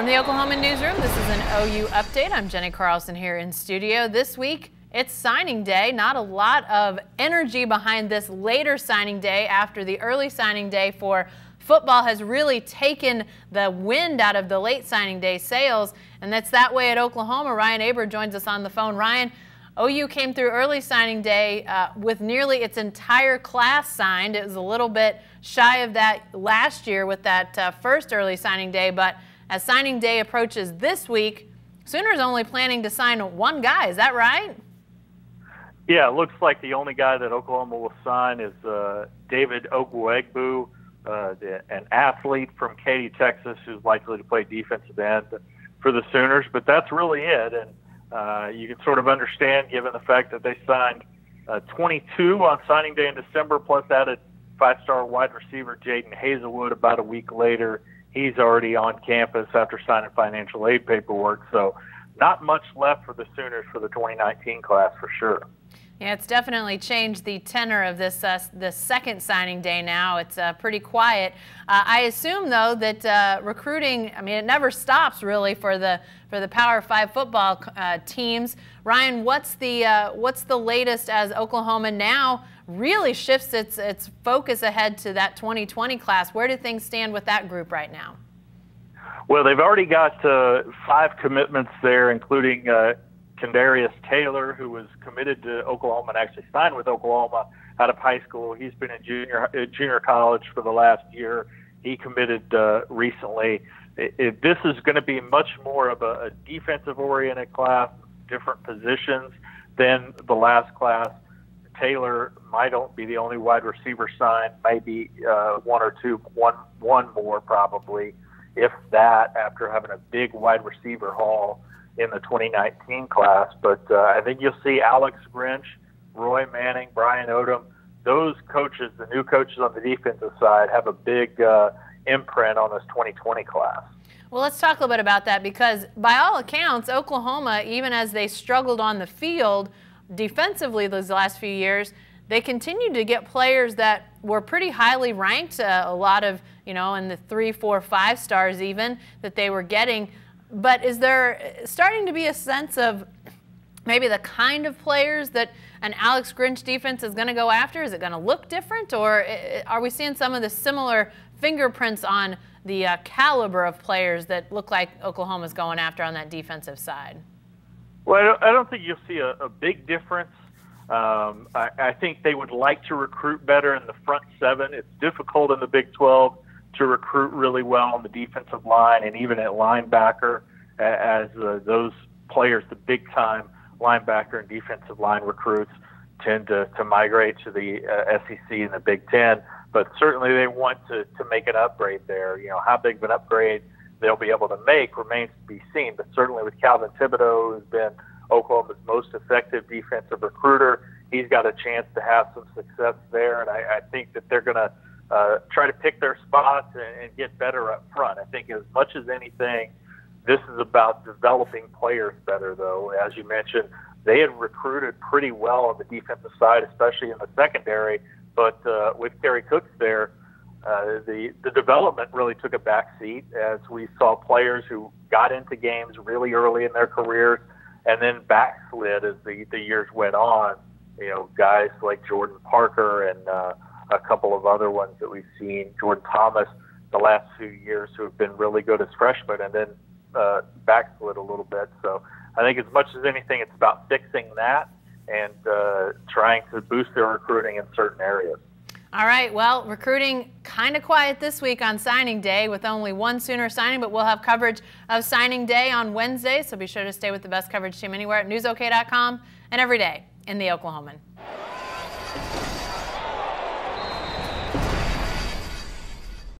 From the Oklahoman newsroom, this is an OU update. I'm Jenny Carlson here in studio. This week, it's signing day. Not a lot of energy behind this later signing day after the early signing day for football has really taken the wind out of the late signing day sales, and that's that way at Oklahoma. Ryan Aber joins us on the phone. Ryan, OU came through early signing day with nearly its entire class signed. It was a little bit shy of that last year with that first early signing day, but as signing day approaches this week, Sooners only planning to sign one guy. Is that right? Yeah, it looks like the only guy that Oklahoma will sign is David Ogwuegbu, an athlete from Katy, Texas, who's likely to play defensive end for the Sooners. But that's really it. And you can sort of understand, given the fact that they signed 22 on signing day in December, plus added five-star wide receiver Jaden Hazelwood about a week later. He's already on campus after signing financial aid paperwork. So not much left for the Sooners for the 2019 class for sure. Yeah, it's definitely changed the tenor of this second signing day now. It's pretty quiet. I assume, though, that recruiting, I mean, it never stops really for the Power 5 football teams. Ryan, what's the latest as Oklahoma now really shifts its focus ahead to that 2020 class? Where do things stand with that group right now? Well, they've already got 5 commitments there, including Kendarius Taylor, who was committed to Oklahoma and actually signed with Oklahoma out of high school. He's been in junior college for the last year. He committed recently. This is going to be much more of a defensive-oriented class, different positions than the last class. Taylor might be the only wide receiver signed, maybe one more probably, if that, after having a big wide receiver haul in the 2019 class. But I think you'll see Alex Grinch, Roy Manning, Brian Odom, those coaches, the new coaches on the defensive side, have a big imprint on this 2020 class. Well, let's talk a little bit about that, because by all accounts, Oklahoma, even as they struggled on the field defensively those last few years, they continued to get players that were pretty highly ranked, a lot of, in the 3, 4, 5 stars even that they were getting. But is there starting to be a sense of maybe the kind of players that an Alex Grinch defense is going to go after? Is it going to look different, or are we seeing some of the similar fingerprints on the caliber of players that look like Oklahoma's going after on that defensive side? Well, I don't think you'll see a big difference. I think they would like to recruit better in the front 7. It's difficult in the Big 12 to recruit really well on the defensive line and even at linebacker, as those players, the big-time linebacker and defensive line recruits, tend to migrate to the SEC and the Big 10. But certainly they want to make an upgrade there. How big of an upgrade they'll be able to make remains to be seen. But certainly with Calvin Thibodeau, who's been Oklahoma's most effective defensive recruiter, he's got a chance to have some success there. And I think that they're going to try to pick their spots and get better up front. I think as much as anything, this is about developing players better, though. As you mentioned, they had recruited pretty well on the defensive side, especially in the secondary. But with Kerry Cooks there, the development really took a back seat as we saw players who got into games really early in their careers and then backslid as the years went on. Guys like Jordan Parker and a couple of other ones that we've seen, Jordan Thomas, the last few years, who have been really good as freshmen and then backslid a little bit. So I think as much as anything, it's about fixing that and trying to boost their recruiting in certain areas. All right, well, recruiting kind of quiet this week on signing day with only one Sooner signing, but we'll have coverage of signing day on Wednesday, so be sure to stay with the best coverage team anywhere at newsok.com and every day in the Oklahoman.